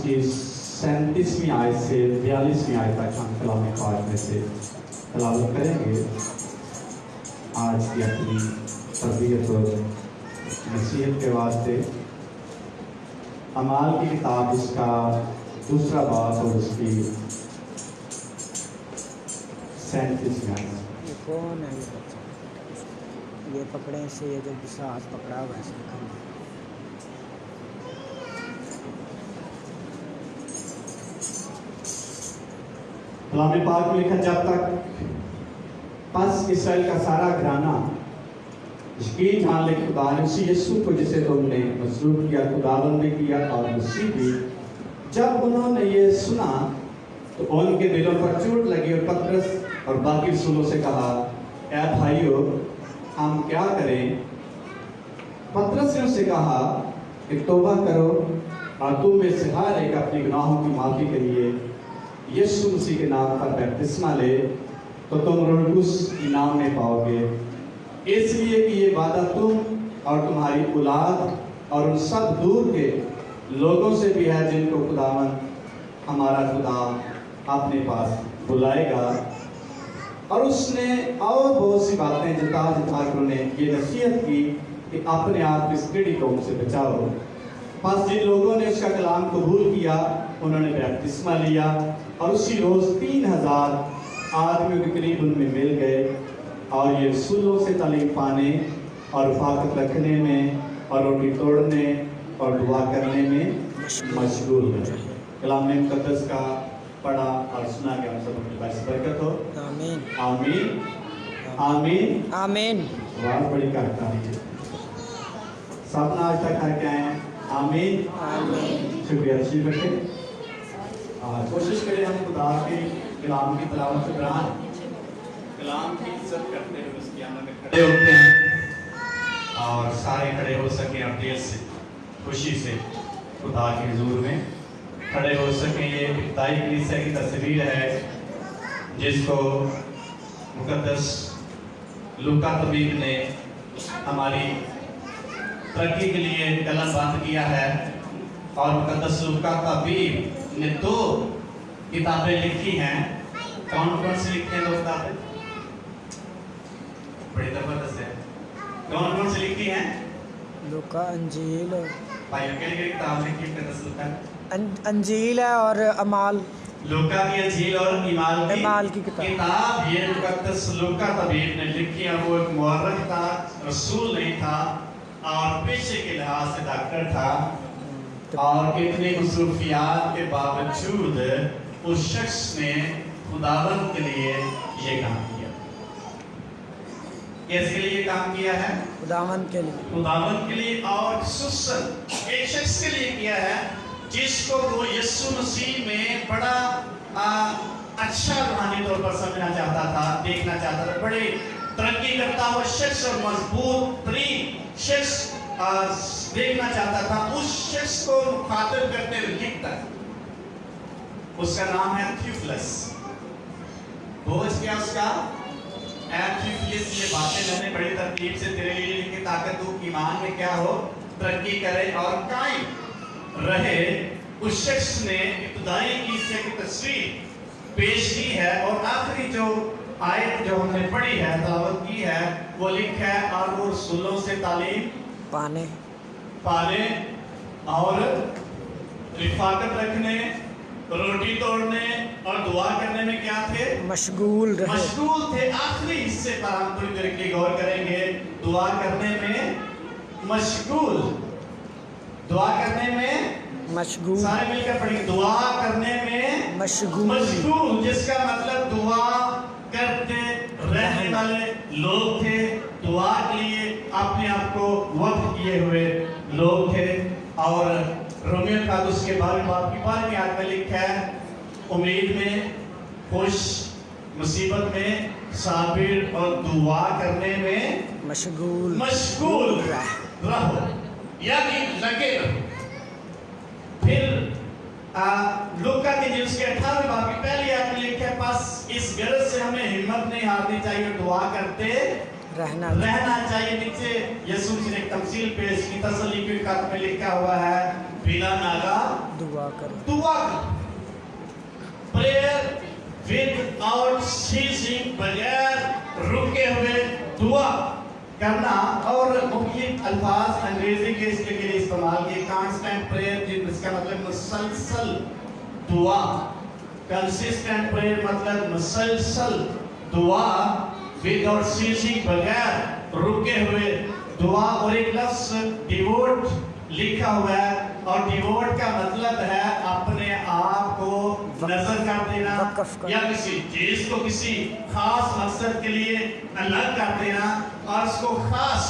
उसकी 37वीं आयत से 42वीं आयत तक हम कलाम पाक में से तलावत करेंगे। आज की अपनी तरबियत और नसीहत के वास्ते अमाल की किताब उसका दूसरा बाब और उसकी 37वीं आयत। ये कौन है ये बच्चा? ये पकड़े से, ये जो पिशाच पकड़ा हुआ है इसको खरीद। कलाम पाक में लिखा, जब तक पस इसराइल का सारा घराना यकीन जान ले खुदा ने उसी यीशु को जिसे तुमने मसलूब किया, खुदावंद ने किया और मसीह भी, जब उन्होंने ये सुना तो उनके दिलों पर चोट लगी और पतरस और बाकी रसूलों से कहा, ऐ भाइयों हम क्या करें? पतरस ने उससे कहा कि तौबा करो और तुम में से हर एक अपने गुनाहों की माफी के लिए यीशु मसीह के नाम पर बपतिस्मा ले तो तुम रुर्गुस इनाम में पाओगे, इसलिए कि ये वादा तुम और तुम्हारी औलाद और उन सब दूर के लोगों से भी है जिनको खुदावन हमारा खुदा अपने पास बुलाएगा। और उसने और बहुत सी बातें जता कर उन्हें ये नसीहत की कि अपने आप इस टेढ़ी कौम से बचाओ। बस जिन लोगों ने उसका कलाम कबूल किया उन्होंने बपतिस्मा लिया और उसी रोज 3000 आदमियों के करीब उनमें मिल गए और ये रसूलों से तालीम पाने और रफाकत रखने में और रोटी तोड़ने और दुआ करने में मशगूल हुए। कलाम मुकद्दस का पढ़ा और सुना के हम सब अपने पास बरकत हो। आमीन आमीन आमीन आमीन। आवाज बड़ी करता है, सब आज तक करके आए हैं। आमीन आमीन। शुक्रिया, तशरीफ रखें। कोशिश करें हम खुदा के कलाम की तलावत के दौरान कलाम की इज्जत करते हुए उसकी आमद में खड़े होते हैं और सारे खड़े हो सके और दिल से खुशी से खुदा के हुजूर में खड़े हो सके। ये इब्तिदाई कलीसिया की तस्वीर है जिसको मुकद्दस लूका तबीब ने हमारी तरक्की के लिए कलमबंद किया है और मुकद्दस लूका तबीब ने 2 किताबें लिखी हैं। कौन कौन सी लिखी हैं 2 किताबें? बड़ी जबरदस्त है। कौन कौन सी लिखी हैं? लूका, अंजील। भाई अकेले किताब लिखी मुकद्दस लूका? अंजील है और अमाल। लूका की अंजील और इमाल की किताब ये मुकद्दस लूका तबीब ने लिखी है। वो एक मुअर्रिख था, रसूल नहीं था और पेशे के लिहाज से डॉक्टर था और इतने मसरूफियात के बावजूद उस शख्स ने खुदावंद के लिए ये काम किया। किसके लिए काम किया है? खुदावंद के लिए। खुदावंद के लिए और खुसूसन एक शख्स के लिए किया है जिसको वो यीशु मसीह में बड़ा अच्छा रूहानी तौर पर समझना चाहता था, देखना चाहता था। बड़े तरक्की करता हुआ शख्स और मजबूत तरीन शख्स देखना चाहता था। उस शख्स को मुखातिब करते हुए लिखता है, उसका नाम है थियोफिलस। बोझ क्या उसका? थियोफिलस, ये बातें मैंने बड़ी तरतीब से तेरे लिए लिखी ताकि तू ईमान में क्या हो, तरक्की करे और कायम रहे। उस शख्स ने इब्तिदाई कलीसिया की तस्वीर पेश की है और आखिरी जो आयत जो हमने पढ़ी है, तलावत की है, वो लिखा है और वो रसूलों से तालीम पाने और रिफाकत रखने, रोटी तोड़ने और दुआ करने में क्या थे? मशगूल थे। आखिरी हिस्से पर हम थोड़ी देर के गौर करेंगे। दुआ करने में मशगूल, दुआ करने में मशगूल। सारे मिलकर पढ़ेंगे, दुआ करने में मशगूल, जिसका मतलब दुआ करते रहने वाले लोग थे, दुआ के लिए अपने आप को वक्त किए हुए लोग थे। और रोमियो कादुस के बारे बाप की 12वीं आयत में लिखा है, उम्मीद में खुश, मुसीबत में साबिर और दुआ करने में मशगूल रहो, यानी लगे रहो। फिर लूका के जिस के 18वें बाब की पहली आयत में लिखा है, बस इस गरज से हमें हिम्मत नहीं हारनी चाहिए, दुआ करते रहना चाहिए। नीचे यीशु ने एक तमसील पेश की, तसल्ली की खत में लिखा हुआ है, बिला नागा दुआ करें। दुआ कर, प्रेयर विदाउट सीजिंग, बगैर रुके हुए दुआ करना। और मुख्तलिफ अल्फाज अंग्रेजी के इसके लिए इस्तेमाल किए, कांस्टेंट प्रेयर जिसका मतलब मुसलसल दुआ, कंसिस्टेंट प्रेयर मतलब मुसलसल दुआ, विदाउट सीजिंग बगैर रुके हुए दुआ। और एक लफ्ज डिवोट लिखा हुआ है, और डिवोट का मतलब है अपने आप को नजर कर देना या किसी चीज को किसी खास मकसद के लिए अलग कर देना और उसको खास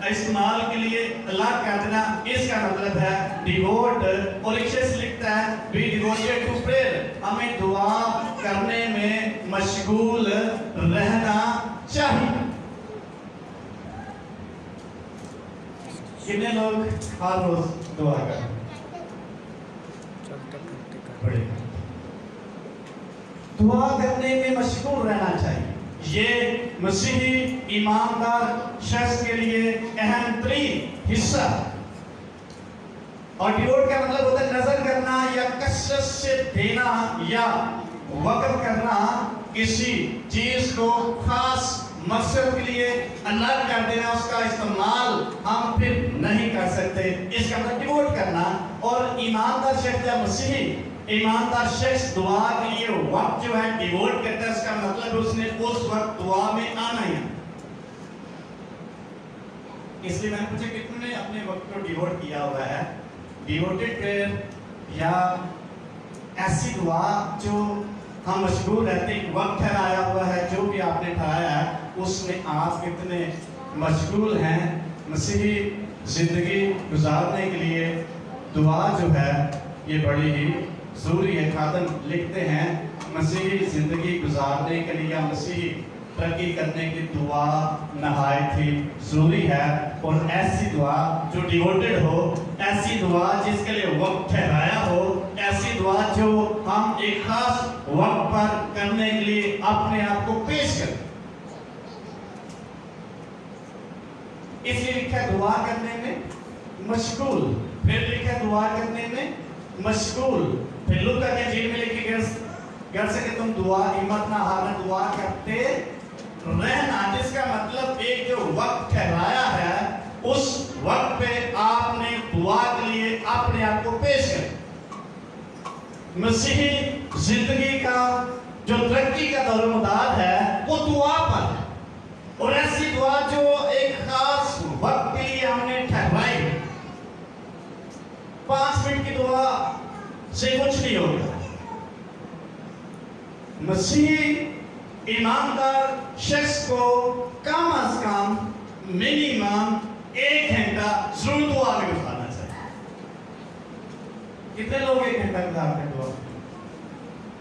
इस्तेमाल के लिए अलग कर देना, इसका मतलब है डिवोट। और एक शेष लिखता है बी डिवोटेड टू प्रेयर, हमें दुआ करने में मशगूल रहना चाहिए। कितने लोग हर रोज दुआ करें? चलते फिरते कर। बड़े दुआ करने में मशगूल रहना चाहिए। ये मसीही ईमानदार शख्स के लिए अहम तरीन हिस्सा। और डिवोट का मतलब होता है नजर करना या कसरत से देना या वक़्फ़ करना, किसी चीज को खास मकसद के लिए अलग कर देना, उसका इस्तेमाल हम फिर नहीं कर सकते, इसका मतलब डिवोट करना। और ईमानदार शख्स या मसीही ईमानदार शख्स दुआ के लिए वक्त जो है डिवोट करता है, इसका मतलब उसने उस वक्त दुआ में आना है। इसलिए मैंने पूछा कितने अपने वक्त को डिवोट किया हुआ है? डिवोटेड प्रेयर या ऐसी दुआ जो हम मशगूल रहते हैं, वक्त ठहराया हुआ है, जो भी आपने ठहराया है उसमें आप कितने मशगूल हैं? मसीही जिंदगी गुजारने के लिए दुआ जो है ये बड़ी ही ज़रूरी है। खादम लिखते हैं मसीही जिंदगी गुजारने के लिए या मसीही तरक्की करने की दुआ नहायत ही ज़रूरी है। और ऐसी दुआ जो डिवोटेड हो, ऐसी दुआ जिसके लिए वक्त ठहराया हो, ऐसी दुआ जो हम एक खास वक्त पर करने के लिए अपने आप को पेश करें। इसलिए लिखा है दुआ करने में मशगूल, फिर लिखा है दुआ करने में मशगूल। फिर लूका के इंजील में लिखी घर से कि तुम दुआ हिम्मत ना हारना, दुआ करते रहना, जिसका मतलब एक जो वक्त ठहराया है उस वक्त पे आपने दुआ के लिए अपने आप को पेश करें। मसीही जिंदगी का जो तरक्की का दौर-ओ-मदार है वो दुआ पर है, और ऐसी दुआ जो एक खास वक्त के लिए हमने ठहराई। 5 मिनट की दुआ से कुछ नहीं होगा। मसीही ईमानदार शख्स को कम अज कम मिनिमम 1 घंटा जरूर दुआ में गुजारना चाहिए। कितने लोग 1 घंटा गुजारते हैं दुआ?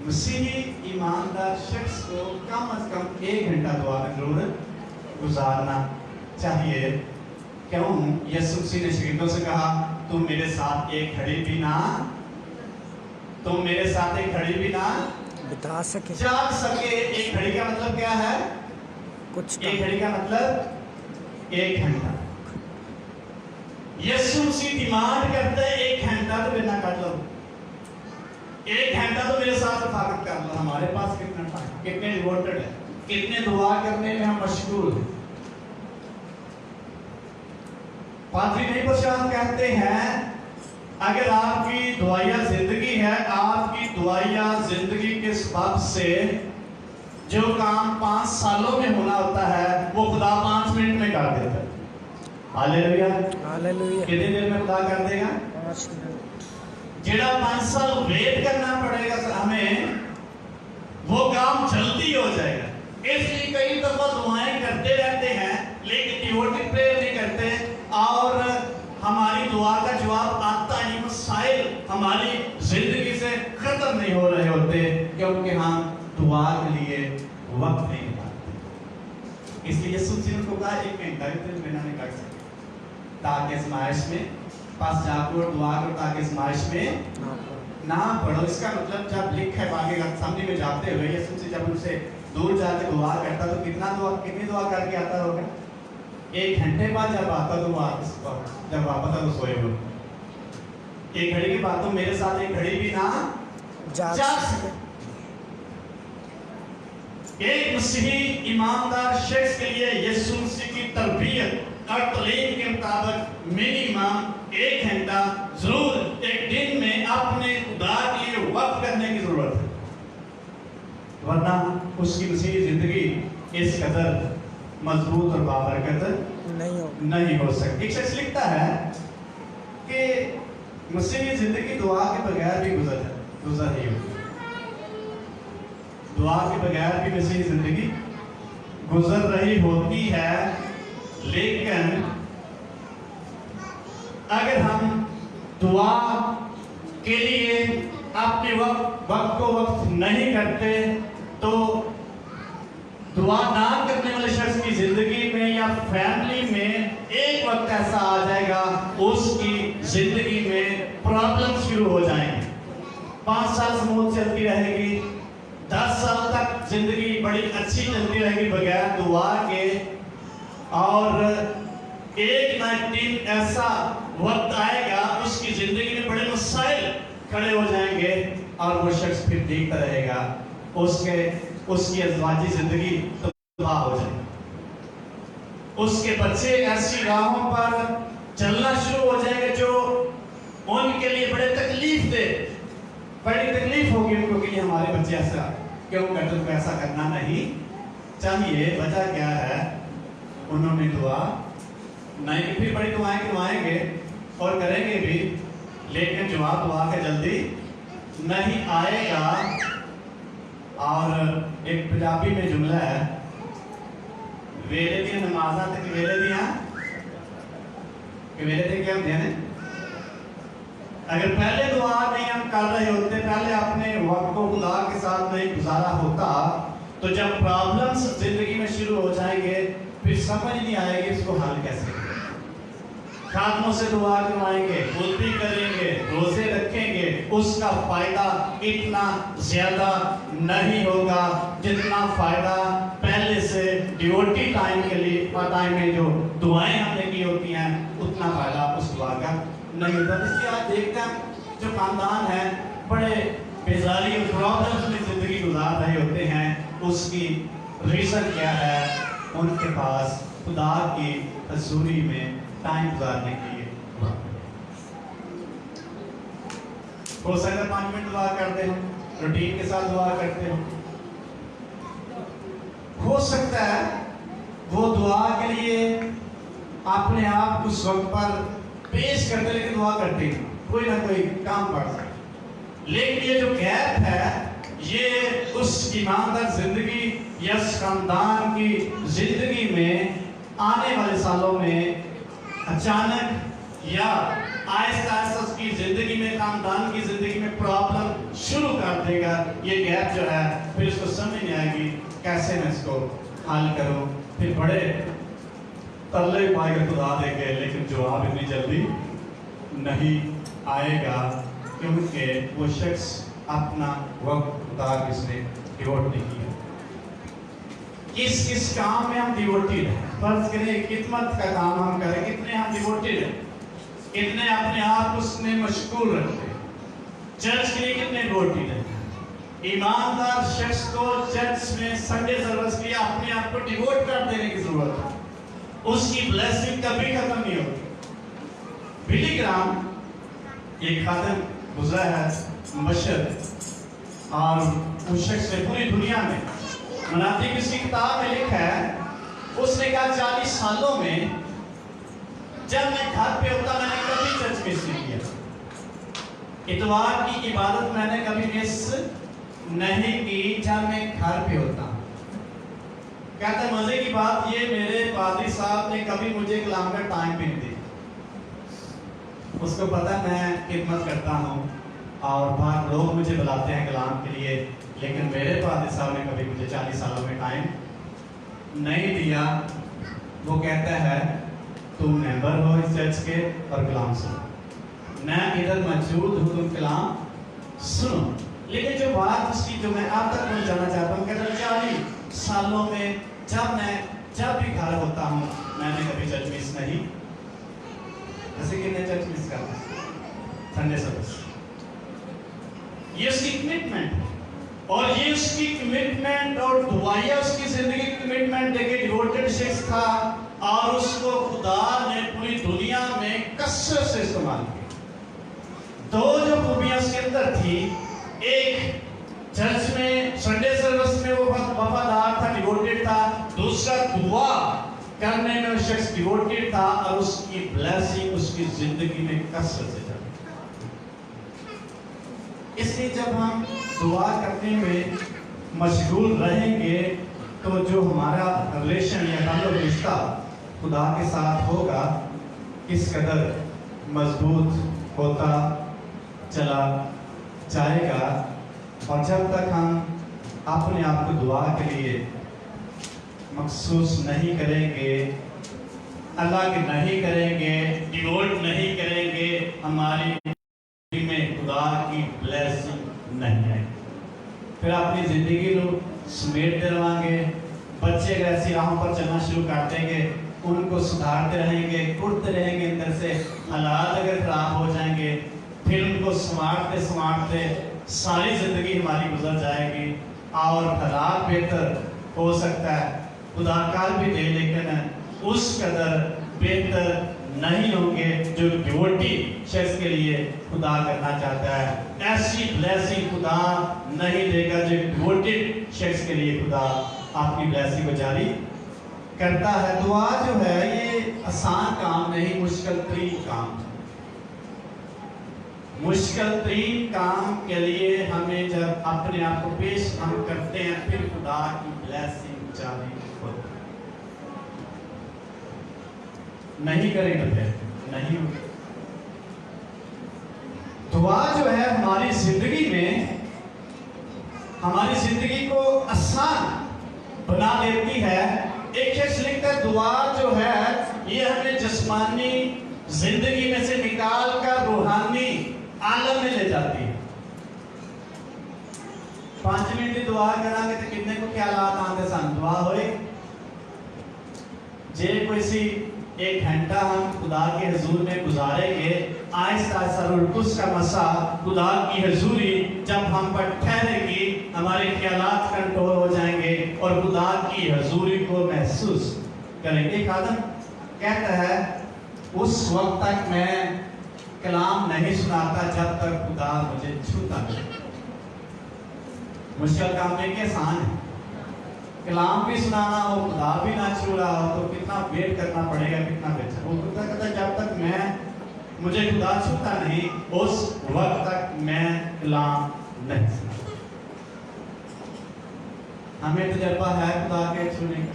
मसीही ईमानदार शख्स को कम अज कम 1 घंटा दुआ में जरूर गुजारना चाहिए। क्यों? यीशु मसीह ने शिष्यों से कहा तुम मेरे साथ एक घड़ी भी ना बिता सके, जाग सके। एक घड़ी का मतलब क्या है? कुछ एक घड़ी का मतलब 1 घंटा। यीशु मसीह डिमांड करते हैं 1 घंटा तो बिना कर लो, 1 घंटा तो मेरे साथ मुफाकत कर लो। हमारे पास कितना टाइम, कितने डिवोटेड है, कितने दुआ करने में हम मशगूल हैं। पादरी नहीं प्रशांत कहते हैं अगर आपकी दुआया जिंदगी है, आपकी दुआया जिंदगी के सबब से जो काम 5 सालों में होना होता है वो खुदा 5 मिनट में कर देता है। Hallelujah, hallelujah. कितनी देर में खुदा कर देगा? 5 मिनट। जेड़ा 5 साल वेट करना पड़ेगा हमें, वो काम जल्दी हो जाएगा। इसलिए कई दफा दुआएं करते रहते हैं लेकिन डिवोटेड प्रेयर नहीं करते, और हमारी दुआ का जवाब आता ही मसाइल हमारी जिंदगी से खत्म नहीं हो रहे होते, क्योंकि हम दुआ के लिए वक्त नहीं निकालते। इसलिए यीशु मसीह को कहा 1 घंटा भी बिना नहीं कर सकते, ताकि आज़माइश में पास जाकर दुआ करो, ताकि आज़माइश में ना पढ़ो। इसका मतलब जब लिखा है बाकी असेंबली में जाते हुए यीशु मसीह जब उनसे दूर जाके दुआ करता तो कितनी दुआ करके आता होगा? 1 घंटे बाद जब आता तो जब वापस आता तो सोए हो। एक घड़ी की बात तो मेरे साथ एक घड़ी भी ना जाग जाग सके। एक मसीही ईमानदार शख्स के लिए यीशु मसीह की तरबियत और तालीम के मुताबिक मिनिमम 1 घंटा जरूर एक दिन में अपने खुदा के लिए वक्त करने की जरूरत है, वरना उसकी मसीही जिंदगी इस कदर मजबूत और बाबरकत नहीं हो सकती। एक शख्स लिखता है कि मसीही जिंदगी दुआ के बगैर भी गुजर रही होती, दुआ के बगैर भी मसीही जिंदगी गुजर रही होती है। लेकिन अगर हम दुआ के लिए अपने वक्त को वक्त नहीं करते तो दुआ ना करने वाले शख्स की जिंदगी में या फैमिली में एक वक्त ऐसा आ जाएगा उसकी जिंदगी में प्रॉब्लम शुरू हो जाएंगे। 5 साल स्मूथ चलती रहेगी, 10 साल तक जिंदगी बड़ी अच्छी चलती रहेगी बगैर दुआ के, और एक ना एक दिन ऐसा वक्त आएगा उसकी जिंदगी में बड़े मसाइल खड़े हो जाएंगे और वो शख्स फिर देखता रहेगा, उसकी अज़वाजी जिंदगी तबाह हो जाएगी, उसके बच्चे ऐसी राहों पर चलना शुरू हो जाएंगे जो उनके लिए बड़ी तकलीफ होगी उनको कि हमारे बच्चे ऐसा क्यों करते, उनको ऐसा करना नहीं चाहिए। वजह क्या है? उन्होंने दुआ नहीं, फिर बड़ी दुआएं करवाएंगे और करेंगे भी, लेकिन जवाब दुआ के जल्दी नहीं आएगा। और एक पंजाबी में जुमला है, वेले दी नमाज़ां ते वेले दियां वेले दे क्या होते हैं। अगर पहले दुआ नहीं हम कर रहे होते, पहले अपने वक्त को खुदा के साथ नहीं गुजारा होता, तो जब प्रॉब्लम्स जिंदगी में शुरू हो जाएंगे फिर समझ नहीं आएगी इसको हल कैसे करें। खादमों से दुआ करवाएंगे, खुद करेंगे, रोजे रखेंगे, उसका फायदा इतना ज्यादा नहीं होगा जितना फायदा पहले से डिवोटी टाइम के लिए टाइम में जो दुआएं हमने की होती हैं उतना फायदा उस दुआ का नहीं होता। इसलिए आज देखते हैं जो खानदान है बड़े बेजारी और प्रॉब्लम्स में जिंदगी गुजार रहे होते हैं, उसकी रीजन क्या है? उनके पास खुदा की हजूरी में टाइम गुजारने के लिए हो सकता है 5 मिनट दुआ करते हो, रूटीन के साथ दुआ करते हो सकता है वो दुआ के लिए अपने आप उस वक्त पर पेश करते लेकिन दुआ करते कोई ना कोई काम पड़ सकता। लेकिन ये जो गैप है ये उस ईमानदार जिंदगी या खानदान की जिंदगी में आने वाले सालों में अचानक या आहिस्ता आहिस्ता उसकी जिंदगी में, खानदान की जिंदगी में प्रॉब्लम शुरू कर देगा। ये गैप जो है फिर उसको समझ नहीं आएगी कैसे मैं इसको हल करूं, फिर बड़े तरले पाएगा खुदा देंगे, लेकिन जवाब इतनी जल्दी नहीं आएगा क्योंकि वो शख्स अपना वक्त खुदा किसने डिवोट नहीं किया। किस काम में हम डिवोटेड हैं? फर्ज करें खिदमत का काम हम करें, कितने हम डिवोटेड हैं, कितने अपने आप उसमें मशगूल रखते हैं, चर्च के लिए कितने डिवोटेड हैं। ईमानदार शख्स को चर्च में संडे सर्विस के लिए अपने आप को डिवोट कर देने की जरूरत है, उसकी ब्लेसिंग कभी खत्म नहीं होती। बिली ग्राम एक खादिम गुजरा है मुबशर, और उस शख्स ने पूरी दुनिया में मनाती किसी किताब में लिखा है, उसने कहा 40 सालों में जब मैं घर पे होता मैंने कभी चर्च मिस नहीं किया, इतवार की इबादत मैंने कभी मिस नहीं की जब मैं घर पे होता। कहते मजे की बात ये मेरे पादरी साहब ने कभी मुझे कलाम का टाइम भी नहीं दिया, उसको पता मैं खिदमत करता हूँ और बाहर लोग मुझे बुलाते हैं कलाम के लिए, लेकिन मेरे पादरी साहब ने कभी मुझे 40 सालों में टाइम नहीं दिया। वो कहता है तुम मेंबर हो इस चर्च के और कलाम सुनो, मैं इधर मौजूद हूँ, तुम कलाम सुनो। लेकिन जो बात उसकी जो मैं आप तक पहुँचाना चाहता हूँ, कहता 40 सालों में जब भी घर होता हूँ मैंने कभी चर्च मिस नहीं। जैसे कि मैं चर्च मिस करता संडे सर्विस। ये उसकी कमिटमेंट है, और ये उसकी कमिटमेंट और दुआया उसकी जिंदगी की कमिटमेंट देखिए, डिवोटेड शख्स था और उसको खुदा ने पूरी दुनिया में कसरत से इस्तेमाल किया। दो जो खूबियां उसके अंदर थी, एक चर्च में संडे सर्विस में वो बहुत वफादार था, डिवोटेड था। दूसरा दुआ करने में वो शख्स डिवोटेड था और उसकी ब्लेसिंग उसकी जिंदगी में कसरत से चली। इसलिए जब हम दुआ करने में मशगूल रहेंगे तो जो हमारा रिलेशन या ताल्लुक रिश्ता खुदा के साथ होगा किस कदर मजबूत होता चला जाएगा। और जब तक हम अपने आप को दुआ के लिए मखसूस नहीं करेंगे, अलग नहीं करेंगे, डिवोट नहीं करेंगे, हमारी जिंदगी में खुदा की ब्लेसिंग नहीं आएगी। फिर अपनी जिंदगी को समेटते रहेंगे। बच्चे अगर ऐसी राहों पर चलना शुरू कर देंगे, उनको सुधारते रहेंगे, टूटते रहेंगे अंदर से। हालात अगर खराब हो जाएंगे, फिर उनको संवारते संवारते सारी जिंदगी हमारी गुजर जाएगी और हालात बेहतर हो सकता है, खुदा कर भी दे, लेकिन उस कदर बेहतर नहीं होंगे जो डिवोटी शख्स के लिए खुदा करना चाहता है। ऐसी ब्लेसिंग खुदा नहीं देगा जो डिवोटेड शख्स के लिए खुदा आपकी ब्लेसिंग को जारी करता है। दुआ जो है ये आसान काम नहीं, मुश्किल तरीन काम। मुश्किल तरीन काम के लिए हमें जब अपने आप को पेश हम करते हैं, फिर खुदा की ब्लेसिंग जारी होती है। नहीं करेंगे फिर नहीं होगी। दुआ जो है हमारी जिंदगी में हमारी जिंदगी को आसान बना देती है। एक शख्स लिखता है दुआ जो है ये हमें जिस्मानी जिंदगी में से निकाल कर रूहानी आलम में ले जाती है। 5 मिनट की दुआ करांगे तो कितने को ख्यालात आते सन दुआ होए जे कोई सी 1 घंटा हम खुदा के हुजूर में गुजारेंगे, आहिस्ता आहिस्ता रूह कुद्स का मसा खुदा की हुजूरी जब हम पर ठहरेगी, हमारे ख्यालात कंट्रोल हो जाएंगे और खुदा की हुजूरी को महसूस करेंगे। एक आदम कहता है उस वक्त तक मैं कलाम नहीं सुनाता जब तक खुदा मुझे छूता नहीं। मुश्किल काम में कि आसान है, कलाम भी सुनाना हो, खुदा भी ना छू रहा हो तो कितना वेट करना पड़ेगा, कितना बेचैन। वो खुदा कहता है जब तक मुझे खुदा छूता नहीं उस वक्त तक मैं कलाम नहीं सुनाता। हमें तजर्बा है खुदा के छूने का।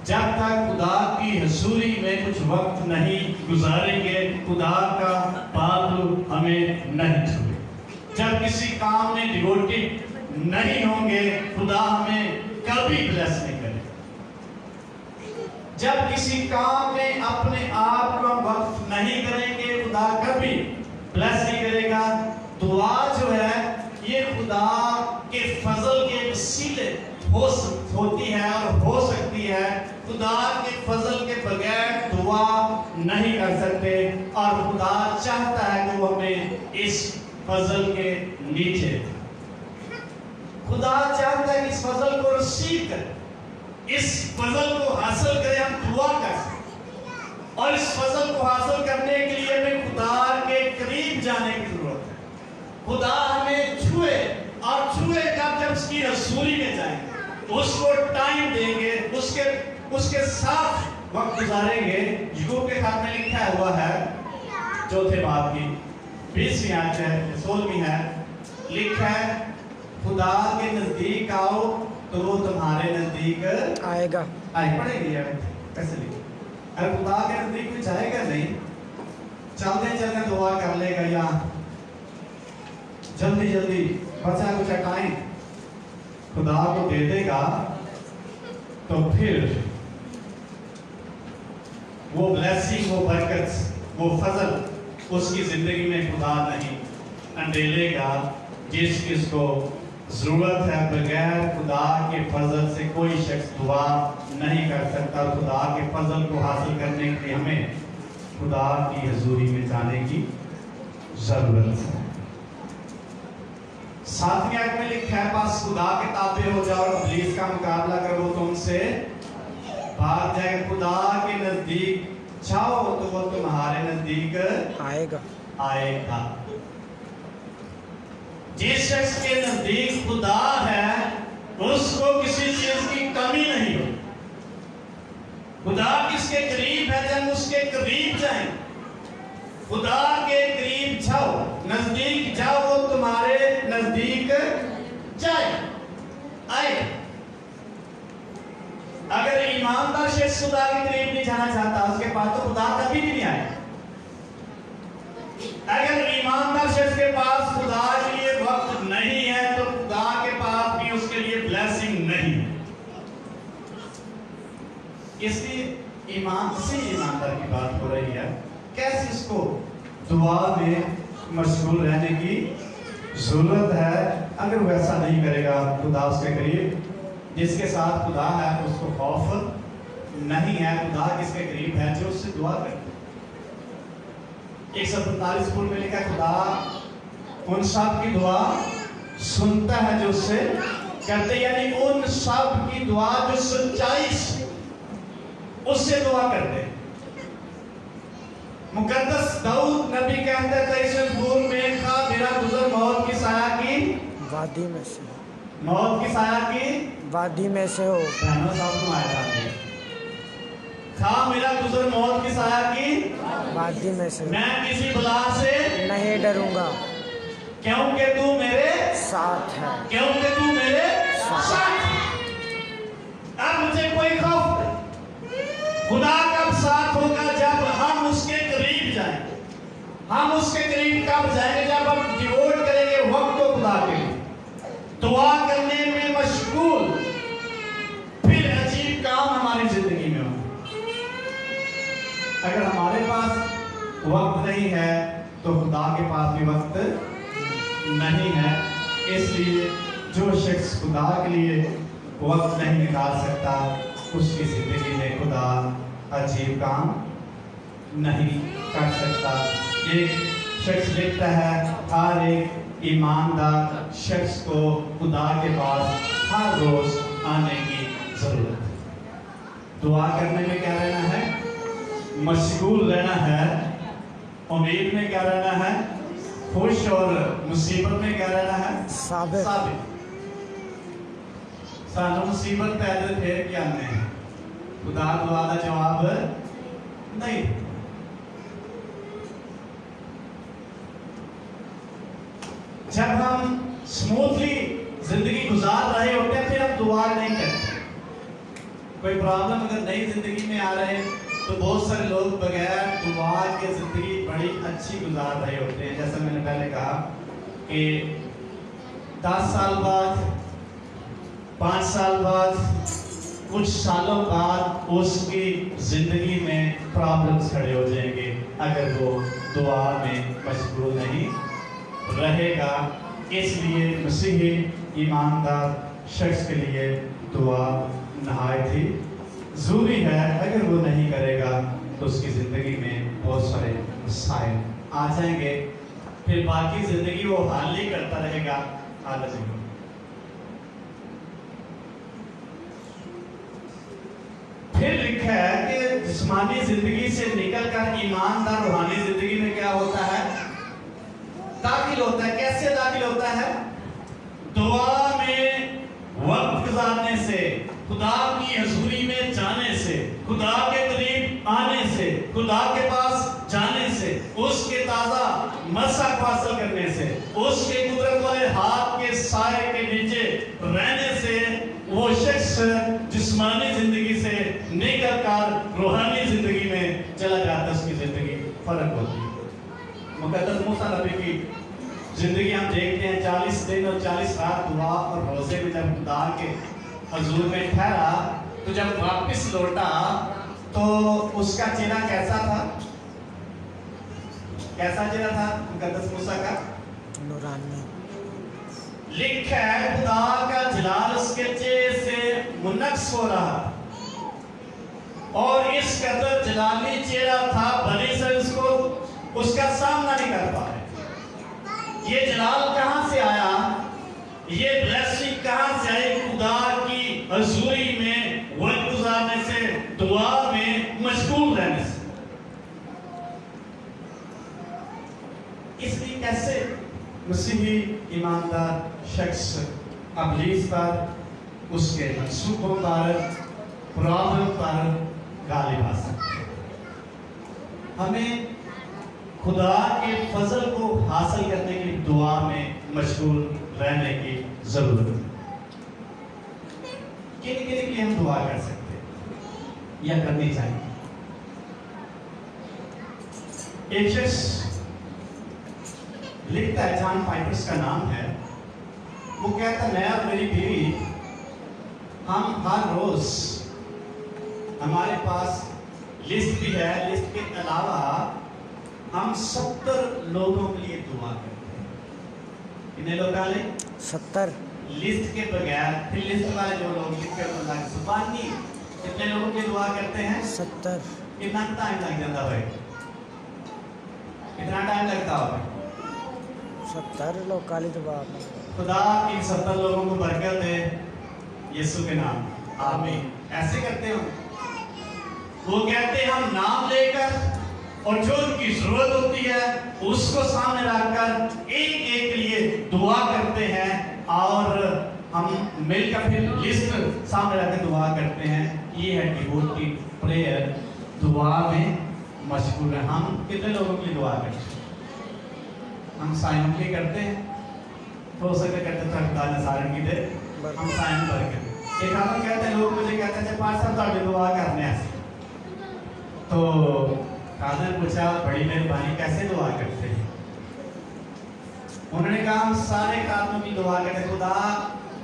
जब तक खुदा की हुजूरी में कुछ वक्त नहीं गुजारेंगे, खुदा का बादल हमें नहीं छूए। जब किसी काम में डिवोटेड नहीं होंगे, खुदा हमें कभी ब्लेस नहीं करेगा। जब किसी काम में अपने आप को वक्त नहीं करेंगे, खुदा कभी ब्लेस नहीं करेगा। दुआ जो है ये खुदा के फजल के वसीले होती है और हो सकती है। खुदा के फजल के बगैर दुआ नहीं कर सकते और खुदा चाहता है कि वो हमें इस फजल के नीचे, खुदा चाहता है कि इस फजल को रिसीव करें, इस फजल को हासिल करें, हम दुआ कर सकें। और इस फजल को हासिल करने के लिए हमें खुदा के करीब जाने की जरूरत है। खुदा हमें छुए और छुए जब उसकी रसूली में जाएंगे, उसको टाइम देंगे, उसके साथ वक्त गुजारेंगे। यूब के खात में लिखा हुआ है चौथे बाब की 20वीं आयत है, 16वीं है, लिखा है खुदा के नजदीक आओ तो वो तुम्हारे नजदीक आएगा। पड़ेगी कैसे लिखे? अगर खुदा के नजदीक में जाएगा नहीं, चलते चलते दुआ कर लेगा या जल्दी जल्दी बचा कुछ टाइम खुदा को दे देगा, तो फिर वो ब्लेसिंग, वो बरकत, वो फजल उसकी जिंदगी में खुदा नहीं अंडेलेगा जिसको जरूरत है। बगैर खुदा के फजल से कोई शख्स दुआ नहीं कर सकता। खुदा के फजल को हासिल करने के लिए हमें खुदा की हुजूरी में जाने की जरूरत है। 7वीं आयत में लिखा है, बस खुदा के ताबे हो जाओ और इब्लीस का मुकाबला करो, तुमसे भाग जाएगा। खुदा के नजदीक जाओ तो वो तुम्हारे नजदीक आएगा। जिस शख्स के नजदीक खुदा है उसको किसी चीज की कमी नहीं हो। खुदा किसके करीब है, जब उसके करीब जाए, खुदा के करीब जाओ, नजदीक जाओ, वो तुम्हारे नजदीक जाए आए। अगर ईमानदार शख्स खुदा के करीब नहीं जाना चाहता, उसके पास तो खुदा कभी भी नहीं आए। अगर ईमानदार शख्स के पास खुदा के लिए वक्त नहीं है तो खुदा के पास भी उसके लिए ब्लेसिंग नहीं है। इसलिए ईमानदार की बात हो रही है, कैसे इसको दुआ में मशगूल रहने की जरूरत है। अगर वैसा नहीं करेगा, खुदा उसके करीब, जिसके साथ खुदा है उसको खौफ नहीं है। खुदा किसके करीब है, जो उससे दुआ करता है। 145 स्कूल में लिखा, खुदा उन सब की दुआ सुनता है जो उससे करते, यानी उन सब की दुआ जो सच्चाई से उससे दुआ करते। मुकद्दस दाऊद नबी कहते थे, इस स्कूल में खा मेरा गुजर मौत की साया की वादी में से, मौत की साया की वादी में से हो। बहनों साहब तुम आए जाते खा मेरा गुजर मौत की साया की वादी में से, मैं किसी बला से नहीं डरूंगा क्योंकि तू मेरे साथ है। क्योंकि तू मेरे साथ है। अब मुझे कोई खौफ नहीं। खुदा कब साथ होगा, जब हम उसके करीब जाएंगे। हम उसके करीब कब जाएंगे, जब हम डिवोट करेंगे वक्त को खुदा के लिए, दुआ करने में मशगूल, फिर अजीब काम हमारी जिंदगी में हो। अगर हमारे पास वक्त नहीं है तो खुदा के पास भी वक्त नहीं है। इसलिए जो शख्स खुदा के लिए वक्त नहीं निकाल सकता, उसकी जिंदगी में खुदा अजीब काम नहीं कर सकता। ये शख्स लिखता है, हर एक ईमानदार शख्स को खुदा के पास हर रोज आने की जरूरत है। दुआ करने में क्या रहना है, मशगूल रहना है। उम्मीद में क्या रहना है, खुश, और मुसीबत में क्या रहना है, साबित। सानू मुसीबत पैदल फिर क्या नहीं, खुदा दुआ का जवाब नहीं। जब हम स्मूथली जिंदगी गुजार रहे होते हैं, फिर हम दुआ नहीं करते। कोई प्रॉब्लम अगर नई जिंदगी में आ रहे हैं तो बहुत सारे लोग बगैर दुआ के जिंदगी बड़ी अच्छी गुजार रहे होते हैं। जैसा मैंने पहले कहा कि 10 साल बाद, 5 साल बाद, कुछ सालों बाद उसकी जिंदगी में प्रॉब्लम्स खड़े हो जाएंगे अगर वो दुआ में मशगूल नहीं रहेगा। इसलिए मसीही ईमानदार शख्स के लिए दुआ नहायत ही जरूरी है। अगर वो नहीं करेगा तो उसकी जिंदगी में बहुत सारे मसाइल आ जाएंगे, फिर बाकी जिंदगी वो हाल ही करता रहेगा। फिर लिखा है कि जिस्मानी जिंदगी से निकलकर ईमानदार रूहानी जिंदगी में क्या होता है, दाखिल होता है। कैसे दाखिल होता है, दुआ में वक्त गुजारने से, खुदा की हजूरी में जाने से, खुदा के करीब आने से, खुदा के पास जाने से, उसके ताजा मसक हासिल करने से, उसके कुदरत वाले हाथ के साए के नीचे रहने से वो शख्स जिस्मानी जिंदगी से निकल कर रूहानी जिंदगी में चला जाता है। उसकी जिंदगी फर्क होती है। मुकद्दस मूसा नबी की जिंदगी हम देखते हैं, 40 दिन और 40 रात दुआ और रोजे में जब खुदा के हजूर में ठहरा, तो जब वापस लौटा तो उसका चेहरा कैसा था, कैसा चेहरा था मुकद्दस मूसा का, नूरानी। लिखा है खुदा का जलाल उसके चेहरे से मुनक्स हो रहा, और इस कदर जलाली चेहरा था भले से उसको उसका सामना नहीं कर पा रहे। ये ब्लेसिंग कहां से आई? खुदा की हजूरी में वक्त गुजारने से, दुआ में मशगूल रहने से। इसलिए कैसे मसीही ईमानदार शख्स अबलीस पर, उसके मंसूबों पर, प्रॉब्लम पर गालिब आ सकते हैं। हमें खुदा के फजल को हासिल करने के लिए दुआ में मशगूल रहने की जरूरत है। किन के लिए हम दुआ कर सकते हैं या करनी चाहिए? एक शख्स लिखता है, जॉन पाइपर्स का नाम है, वो कहता है, मैं और मेरी बीवी हम हर रोज, हमारे पास लिस्ट भी है, लिस्ट के अलावा हम 70 लोगों के लिए दुआ करते हैं। कितने लोग डाले? 70। लिस्ट के बगैर, फिर लिस्ट वाले जो लोग लिख कर जुबानी कितने लोगों की दुआ करते हैं? 70। कितना टाइम लग जाता भाई? कितना टाइम लगता होगा? 70 लोग काली दुआ में। खुदा इन 70 लोगों को बरकत दे, यीशु के नाम, आमीन। ऐसे करते हो? वो कहते हैं हम नाम लेकर और जो उनकी जरूरत होती है उसको सामने रखकर एक एक के लिए दुआ करते हैं, और हम मिलकर फिर लिस्ट सामने रखकर दुआ करते हैं। ये है डिवोटी प्रेयर, दुआ में मशगूल है। हम कितने लोगों के लिए दुआ करते हैं? हम साइम के करते हैं, हो सके करते तो खुदा ने सारण की दे, हम साइम भर के। एक हम कहते हैं, लोग मुझे कहते हैं पाँच साहब तो दुआ करने ऐसे, तो कादर ने पूछा, बड़ी मेहरबानी, कैसे दुआ करते हैं? उन्होंने कहा हम सारे कामों की दुआ करते, खुदा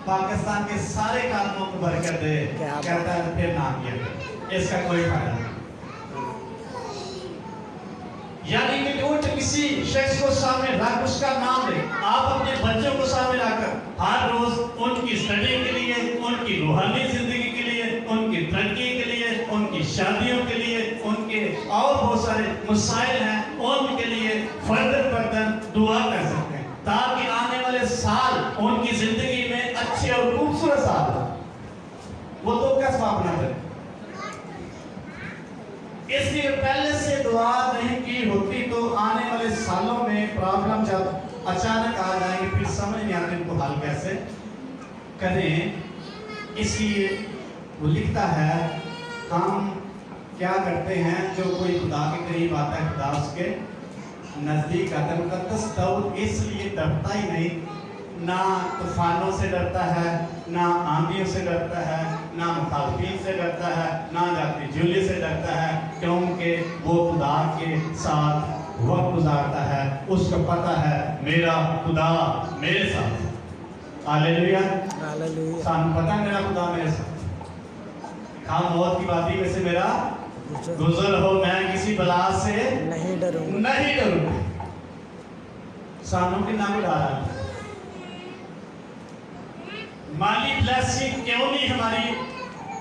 पाकिस्तान के सारे कामों को बरकत दे। कहता है फिर ना किया, इसका कोई फायदा नहीं। यानी कि जो किसी शख्स को सामने रख, उसका नाम ले, आप अपने बच्चों को सामने रखकर हर रोज उनकी स्टडी के लिए, उनकी रूहानी जिंदगी के लिए, उनकी तरक्की के लिए, उनकी शादियों के लिए, उनके और बहुत सारे मसाइल हैं, उनके लिए फर्दर दुआ कर सकते हैं, ताकि आने वाले साल उनकी जिंदगी में अच्छे और खूबसूरत साल हो। वो तो कैसे अपना करें? इसलिए पहले से दुआ नहीं की होती तो आने वाले सालों में प्रॉब्लम जब अचानक आ जाएंगे, फिर समझ नहीं आते इनको हल कैसे करें। इसलिए वो लिखता है, हम क्या करते हैं, जो कोई खुदा के करीब आता है, खुदा उसके नजदीक आता है। मुकद्दस दाऊद इसलिए डरता ही नहीं, ना तूफानों से डरता है, ना आंधियों से डरता है, ना मुखालफिन से डरता है, ना जाती जुल्ली से डरता है, क्योंकि वो खुदा के साथ वक्त गुजारता है। उसको पता है मेरा खुदा मेरे साथ। Hallelujah, hallelujah. सानू पता है मेरा खुदा मेरे साथ। हाँ, मौत की बाती में से मेरा गुजर हो, मैं किसी बला से नहीं डरूंगा, नहीं डरूंगा। सानू के नाम उड़ा माली ब्लेसिंग क्यों नहीं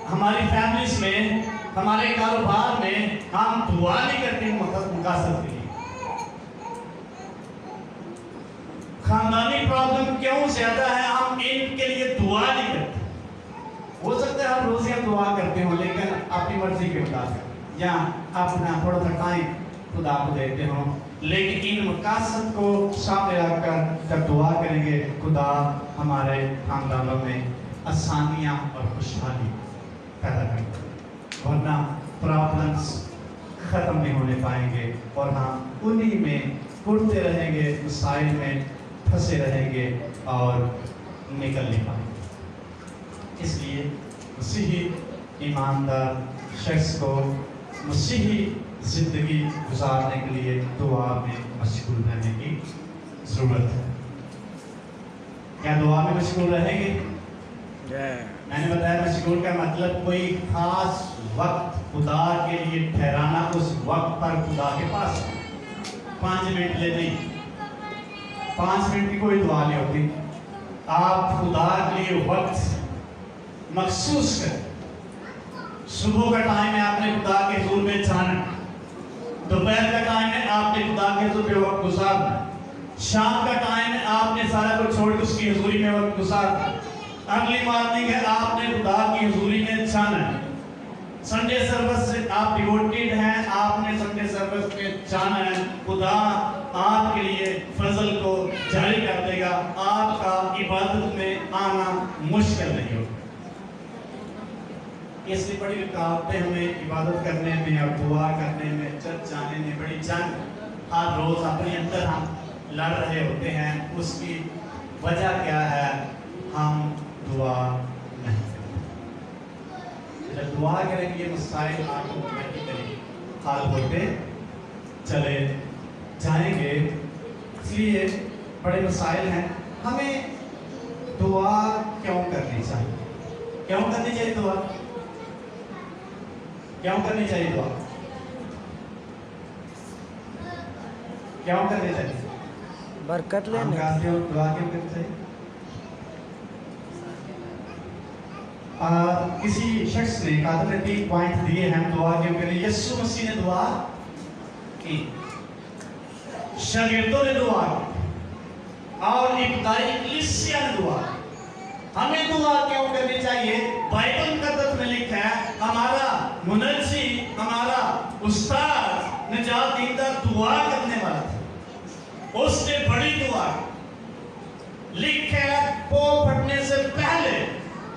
हमारी फैमिलीज में, हमारे कारोबार में हम दुआ नहीं करते मुकासद के लिए? खानदानी प्रॉब्लम क्यों ज्यादा है, हम इनके लिए दुआ नहीं करते? हो सकता है हम रोज दुआ करते हो, लेकिन अपनी मर्जी के मुताबिक या अपना थोड़ा सा टाइम खुदा को देते हो, लेकिन इन मकासद को सामने रखकर जब दुआ करेंगे, खुदा हमारे खानदानों में आसानियां और खुशहाली पैदा करेंगे, वरना प्रॉब्लम्स खत्म नहीं होने पाएंगे और हम उन्हीं में उड़ते रहेंगे, मसाइल में फंसे रहेंगे और निकल नहीं पाएंगे। इसलिए मसीही ईमानदार शख्स को मसीही जिंदगी गुजारने के लिए दुआ में मशगूल रहने की जरूरत है। क्या दुआ में मशगूल रहेंगे? मैंने बताया मशगूल का मतलब कोई खास वक्त खुदा के लिए ठहराना, उस वक्त पर खुदा के पास 5 मिनट ले नहीं, 5 मिनट की कोई दुआ नहीं होती। आप खुदा के लिए वक्त मखसूस करें। सुबह का टाइम है, आपने खुदा के हुजूर में जाना, दोपहर का टाइम है, आपने खुदा के हुजूर में वक्त गुजारना, شام کا ٹائم ہے، آپ نے سارا کچھ چھوڑ کے اس کی حضوری میں وقت گزارنا، اگلی مارننگ ہے، آپ نے خدا کی حضوری میں جانا ہے، سنڈے سروس سے آپ ڈیوٹیڈ ہیں، آپ نے سنڈے سروس میں جانا ہے، خدا آپ کے لیے فضل کو جاری کر دے گا، آپ کا عبادت میں آنا مشکل نہیں ہوگا۔ اس لیے بڑی رکاوٹیں ہمیں عبادت کرنے میں اور دعا کرنے میں، چرچ جانے میں بڑی جنگ ہر روز اپنے اندر ہم لڑ رہے ہوتے ہیں۔ اس کی وجہ کیا ہے؟ ہم دعا نہیں کرتے۔ جب دعا کریں گے یہ مسائل آٹومیٹکلی حل ہوتے چلے جائیں گے۔ اس لیے بڑے مسائل ہیں، ہمیں دعا کیوں کرنی چاہیے؟ کیوں کرنی چاہیے دعا؟ کیوں کرنی چاہیے دعا؟ کیوں کرنی چاہیے؟ برکت ہم لینے کہتے ہیں دعا کیوں کرنی چاہیے؟ کسی شخص نے کہا تھا 3 پوائنٹ دیے ہیں دعا کیوں کرنی۔ یسوع مسیح نے دعا کی، شاگردوں نے دعا کی، اور ابتدائی کلیسیا نے دعا کی۔ ہمیں دعا کیوں کرنی چاہیے؟ بائبل مقدس میں لکھا ہے ہمارا منجی، ہمارا استاد نجات دہندہ دعا کرنے والا تھا، اس نے بڑی دعا کی۔ لکھا ہے پو پھٹنے سے پہلے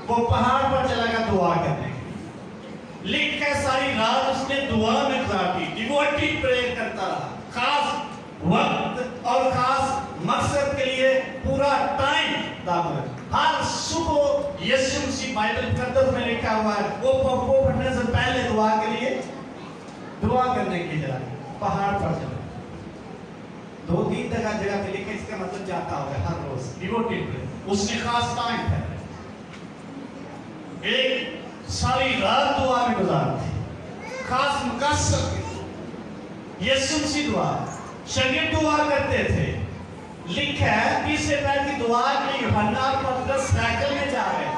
وہ پہاڑ پر چلا گیا دعا کرنے کے لیے۔ لکھا ہے ساری رات اس نے دعا میں گزار کی، ڈیوٹیڈ پریئر کرتا رہا، خاص وقت اور خاص مقصد کے لیے پورا ٹائم داخل ہے۔ ہر صبح یسوع مسیح بائبل مقدس میں لکھا ہوا ہے وہ پو پھٹنے سے پہلے دعا کے لیے، دعا کرنے کے لیے پہاڑ پر چلا۔ 2-3 جگہ پہ لکھے، اس کا مطلب جاتا ہوگا ہر روز ڈیوٹیڈ پریئر، اس نے خاص ٹائم ہے، ایک ساری رات دعا میں گزارتی، خاص مقصد کے لیے۔ یسوع مسیح دعا، شاگرد دعا کرتے تھے۔ لکھا ہے تیسرے پیر کی دعا کے لیے یوحنا اور پترس سائیکل میں جا رہے ہیں۔